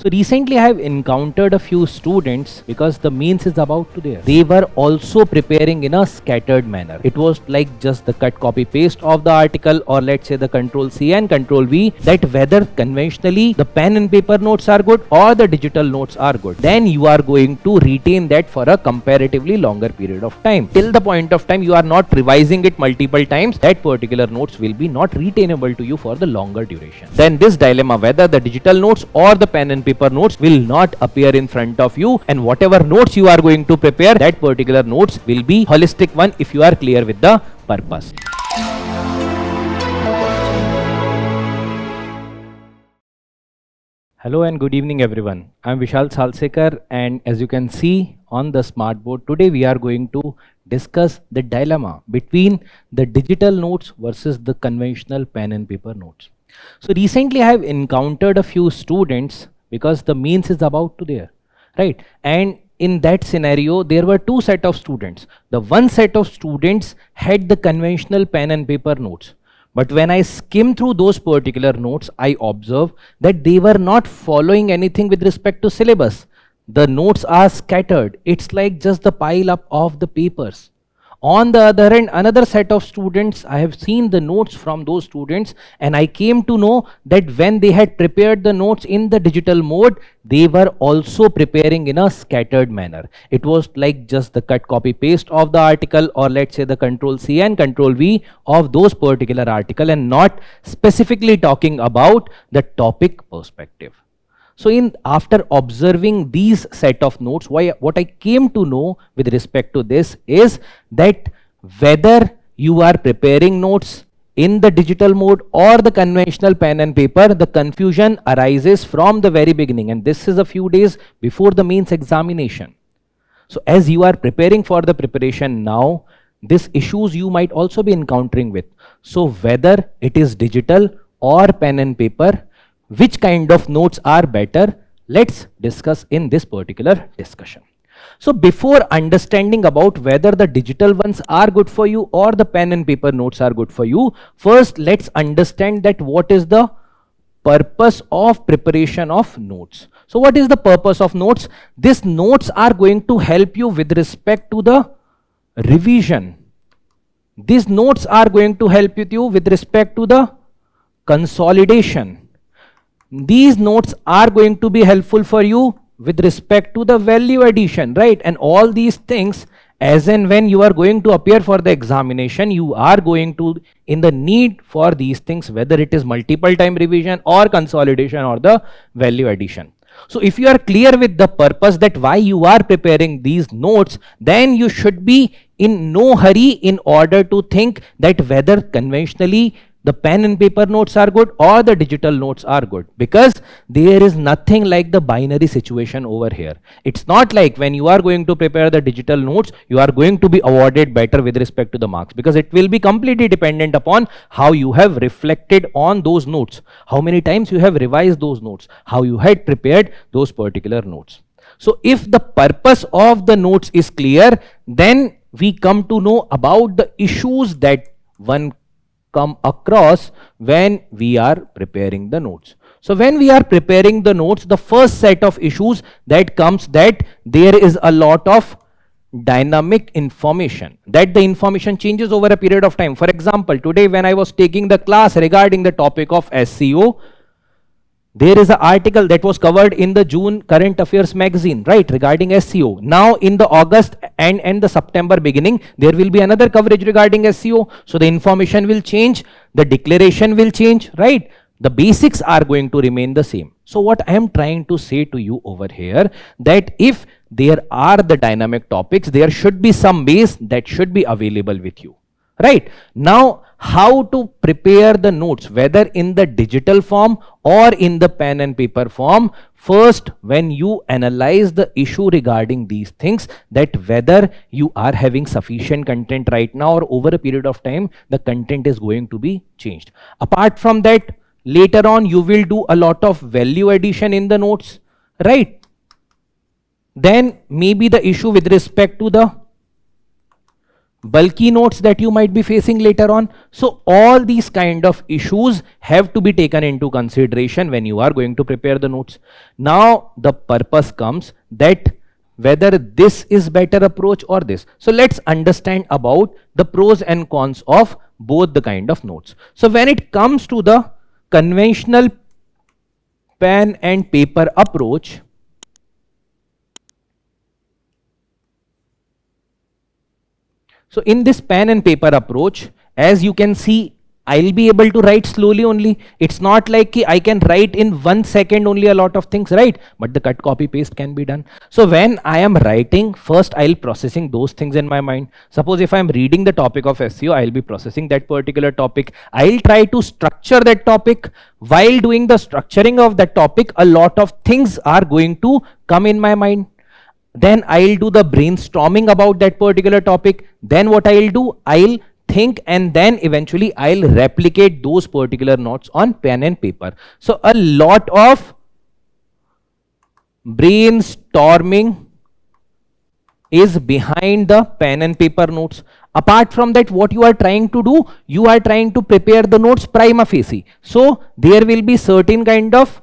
So recently I have encountered a few students because the means is about to there. They were also preparing in a scattered manner. It was like just the cut copy paste of the article, or let's say the control C and control V, that whether conventionally the pen and paper notes are good or the digital notes are good. Then you are going to retain that for a comparatively longer period of time. Till the point of time you are not revising it multiple times, that particular notes will be not retainable to you for the longer duration. Then this dilemma, whether the digital notes or the pen and paper notes, will not appear in front of you, and whatever notes you are going to prepare, that particular notes will be holistic one if you are clear with the purpose. Hello and good evening everyone. I am Vishal Salsekar, and as you can see on the smart board, today we are going to discuss the dilemma between the digital notes versus the conventional pen and paper notes. So recently I have encountered a few students because the means is about to there, right? And in that scenario, there were two set of students. The one set of students had the conventional pen and paper notes. But when I skim through those particular notes, I observe that they were not following anything with respect to syllabus. The notes are scattered. It's like just the pile up of the papers. On the other hand, another set of students, I have seen the notes from those students, and I came to know that when they had prepared the notes in the digital mode, they were also preparing in a scattered manner. It was like just the cut copy paste of the article, or let's say the control C and control V of those particular article, and not specifically talking about the topic perspective. So after observing these set of notes, what I came to know with respect to this is that whether you are preparing notes in the digital mode or the conventional pen and paper, the confusion arises from the very beginning, and this is a few days before the mains examination. So as you are preparing for the preparation now, these issues you might also be encountering with. So whether it is digital or pen and paper, which kind of notes are better? Let's discuss in this particular discussion. So before understanding about whether the digital ones are good for you or the pen and paper notes are good for you, first let's understand that what is the purpose of preparation of notes. So what is the purpose of notes? These notes are going to help you with respect to the revision. These notes are going to help you with respect to the consolidation. These notes are going to be helpful for you with respect to the value addition, right? And all these things, as and when you are going to appear for the examination, you are going to in the need for these things, whether it is multiple time revision or consolidation or the value addition. So if you are clear with the purpose that why you are preparing these notes, then you should be in no hurry in order to think that whether conventionally the pen and paper notes are good or the digital notes are good, because there is nothing like the binary situation over here. It's not like when you are going to prepare the digital notes, you are going to be awarded better with respect to the marks, because it will be completely dependent upon how you have reflected on those notes, how many times you have revised those notes, how you had prepared those particular notes. So if the purpose of the notes is clear, then we come to know about the issues that one come across when we are preparing the notes. So when we are preparing the notes, the first set of issues that comes that there is a lot of dynamic information, that the information changes over a period of time. For example, today when I was taking the class regarding the topic of SEO, there is an article that was covered in the June current affairs magazine, right, regarding SEO. Now in the August and the September beginning, there will be another coverage regarding SEO. So the information will change, the declaration will change, right? The basics are going to remain the same. So what I am trying to say to you over here, that if there are the dynamic topics, there should be some base that should be available with you, right? Now, how to prepare the notes, whether in the digital form or in the pen and paper form? First, when you analyze the issue regarding these things, that whether you are having sufficient content right now or over a period of time, the content is going to be changed. Apart from that, later on, you will do a lot of value addition in the notes, right? Then maybe the issue with respect to the bulky notes that you might be facing later on. So all these kind of issues have to be taken into consideration when you are going to prepare the notes. Now the purpose comes that whether this is better approach or this. So let's understand about the pros and cons of both the kind of notes. So when it comes to the conventional pen and paper approach, so in this pen and paper approach, as you can see, I'll be able to write slowly only. It's not like I can write in 1 second only a lot of things, right? But the cut, copy, paste can be done. So when I am writing, first I'll processing those things in my mind. Suppose if I'm reading the topic of SEO, I'll be processing that particular topic. I'll try to structure that topic. While doing the structuring of that topic, a lot of things are going to come in my mind. Then I'll do the brainstorming about that particular topic. Then what I'll do, I'll think, and then eventually I'll replicate those particular notes on pen and paper. So a lot of brainstorming is behind the pen and paper notes. Apart from that, what you are trying to do, you are trying to prepare the notes prima facie. So there will be certain kind of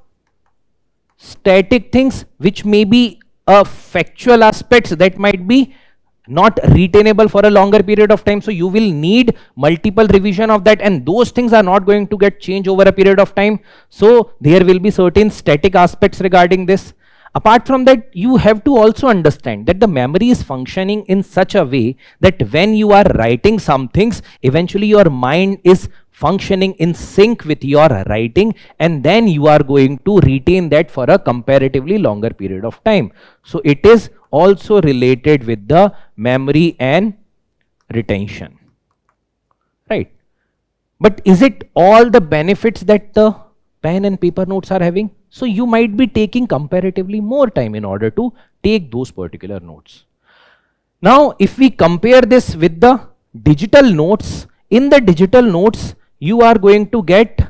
static things which may be factual aspects that might be not retainable for a longer period of time. So you will need multiple revision of that, and those things are not going to get changed over a period of time. So there will be certain static aspects regarding this. Apart from that, you have to also understand that the memory is functioning in such a way that when you are writing some things, eventually your mind is functioning in sync with your writing, and then you are going to retain that for a comparatively longer period of time. So it is also related with the memory and retention, right? But is it all the benefits that the pen and paper notes are having? So you might be taking comparatively more time in order to take those particular notes. Now if we compare this with the digital notes, in the digital notes you are going to get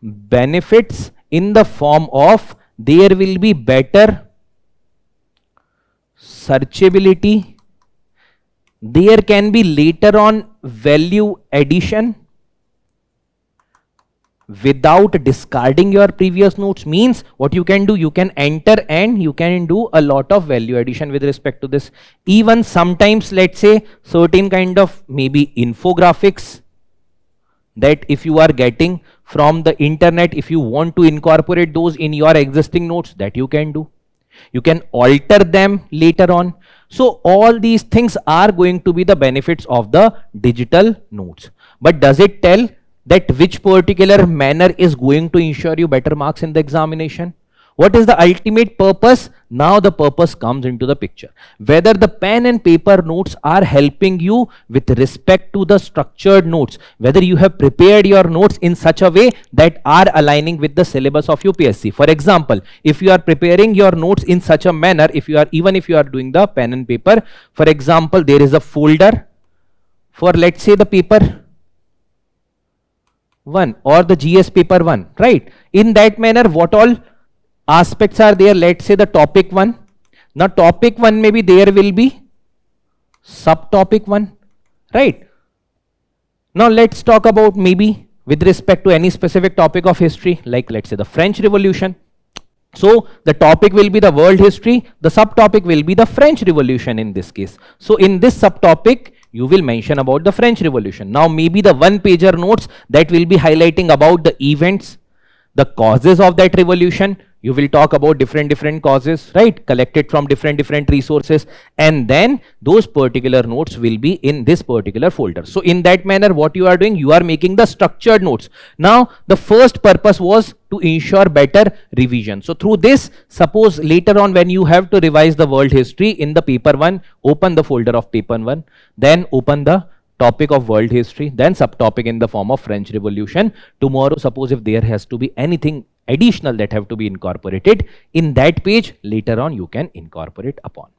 benefits in the form of there will be better searchability, there can be later on value addition without discarding your previous notes. Means what you can do, you can enter and you can do a lot of value addition with respect to this. Even sometimes, let's say certain kind of maybe infographics that if you are getting from the internet, if you want to incorporate those in your existing notes, that you can do. You can alter them later on. So all these things are going to be the benefits of the digital notes. But does it tell that which particular manner is going to ensure you better marks in the examination? What is the ultimate purpose? Now the purpose comes into the picture. Whether the pen and paper notes are helping you with respect to the structured notes, whether you have prepared your notes in such a way that are aligning with the syllabus of UPSC. For example, if you are preparing your notes in such a manner, even if you are doing the pen and paper, for example, there is a folder for, let's say, the paper 1 or the GS paper 1, right? In that manner, what all aspects are there? Let's say the topic 1. Now topic 1, maybe there will be subtopic 1, right? Now let's talk about maybe with respect to any specific topic of history, like let's say the French Revolution. So the topic will be the world history, the subtopic will be the French Revolution in this case. So in this subtopic, you will mention about the French Revolution. Now maybe the one-pager notes that will be highlighting about the events, the causes of that revolution. You will talk about different causes, right, collected from different resources, and then those particular notes will be in this particular folder. So in that manner, what you are doing, you are making the structured notes. Now the first purpose was to ensure better revision. So through this, suppose later on when you have to revise the world history in the paper 1, open the folder of paper 1, then open the topic of world history, then subtopic in the form of French Revolution. Tomorrow, suppose if there has to be anything additional that have to be incorporated in that page, later on you can incorporate upon.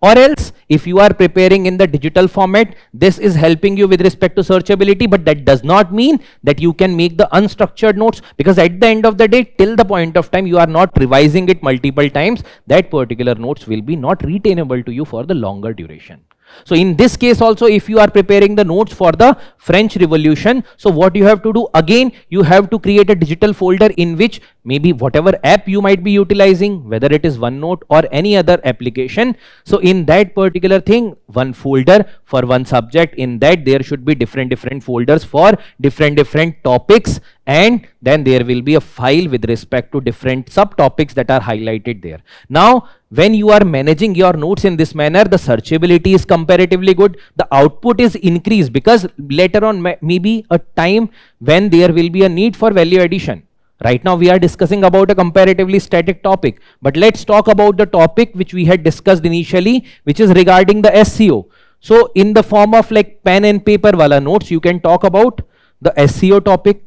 Or else, if you are preparing in the digital format, this is helping you with respect to searchability, but that does not mean that you can make the unstructured notes, because at the end of the day, till the point of time you are not revising it multiple times, that particular notes will be not retainable to you for the longer duration. So in this case also, if you are preparing the notes for the French Revolution, so what you have to do, again you have to create a digital folder in which maybe whatever app you might be utilizing, whether it is OneNote or any other application, so in that particular thing, one folder for one subject, in that there should be different folders for different topics, and then there will be a file with respect to different subtopics that are highlighted there. Now when you are managing your notes in this manner, the searchability is comparatively good, the output is increased, because later on maybe a time when there will be a need for value addition. Right now we are discussing about a comparatively static topic, but let's talk about the topic which we had discussed initially, which is regarding the SEO. So in the form of like pen and paper wala notes, you can talk about the SEO topic,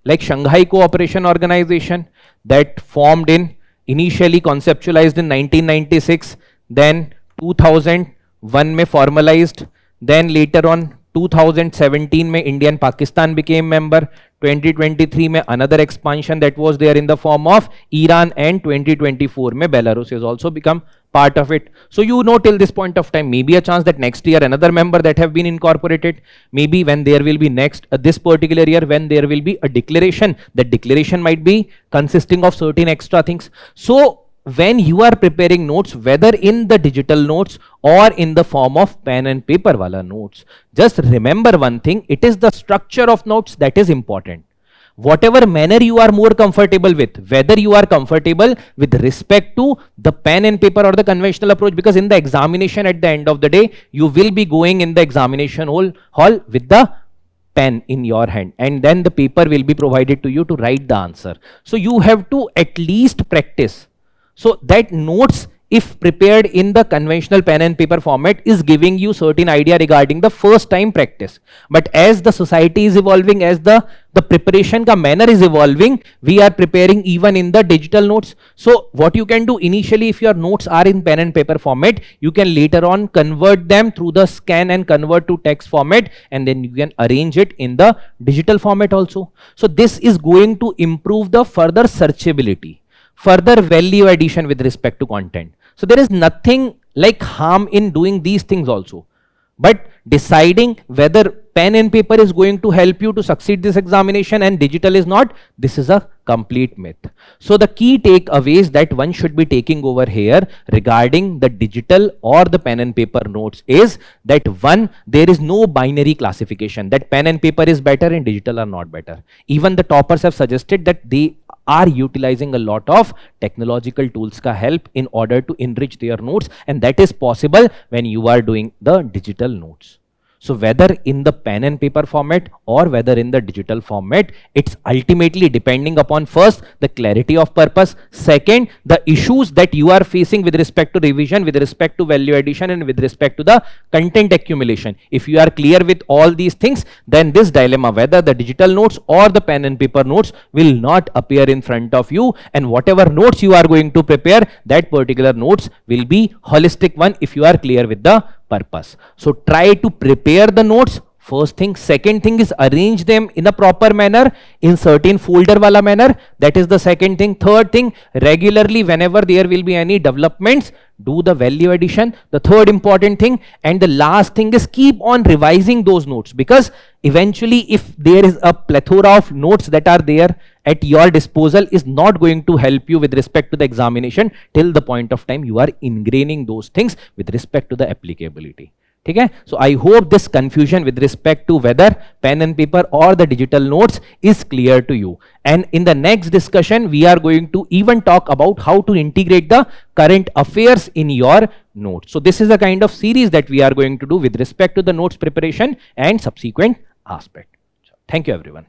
like Shanghai Cooperation Organization, that formed in, initially conceptualized in 1996, then 2001 में formalized, then later on 2017 में India and Pakistan became member, 2023 में another expansion that was there in the form of Iran, and 2024 में Belarus has also become part of it. So you know, till this point of time, maybe a chance that next year another member that have been incorporated, maybe when there will be next this particular year when there will be a declaration, that declaration might be consisting of certain extra things. So when you are preparing notes, whether in the digital notes or in the form of pen and paper wala notes, just remember one thing, it is the structure of notes that is important. Whatever manner you are more comfortable with, whether you are comfortable with respect to the pen and paper or the conventional approach, because in the examination at the end of the day, you will be going in the examination hall with the pen in your hand, and then the paper will be provided to you to write the answer. So you have to at least practice. So that notes, if prepared in the conventional pen and paper format, is giving you certain idea regarding the first time practice. But as the society is evolving, as the preparation ka manner is evolving, we are preparing even in the digital notes. So what you can do initially, if your notes are in pen and paper format, you can later on convert them through the scan and convert to text format, and then you can arrange it in the digital format also. So this is going to improve the further searchability, further value addition with respect to content. So there is nothing like harm in doing these things also. But deciding whether pen and paper is going to help you to succeed this examination and digital is not, this is a complete myth. So the key takeaways that one should be taking over here regarding the digital or the pen and paper notes is that, one, there is no binary classification that pen and paper is better and digital are not better. Even the toppers have suggested that they are utilizing a lot of technological tools ka help in order to enrich their notes, and that is possible when you are doing the digital notes. So whether in the pen and paper format or whether in the digital format, it's ultimately depending upon, first, the clarity of purpose, second, the issues that you are facing with respect to revision, with respect to value addition, and with respect to the content accumulation. If you are clear with all these things, then this dilemma, whether the digital notes or the pen and paper notes, will not appear in front of you, and whatever notes you are going to prepare, that particular notes will be holistic one if you are clear with the purpose. So try to prepare the notes, first thing. Second thing is arrange them in a proper manner, in certain folder wala manner. That is the second thing. Third thing, regularly whenever there will be any developments, do the value addition, the third important thing. And the last thing is keep on revising those notes, because eventually if there is a plethora of notes that are there at your disposal, is not going to help you with respect to the examination till the point of time you are ingraining those things with respect to the applicability. Okay? So I hope this confusion with respect to whether pen and paper or the digital notes is clear to you. And in the next discussion, we are going to even talk about how to integrate the current affairs in your notes. So this is a kind of series that we are going to do with respect to the notes preparation and subsequent aspect. Thank you, everyone.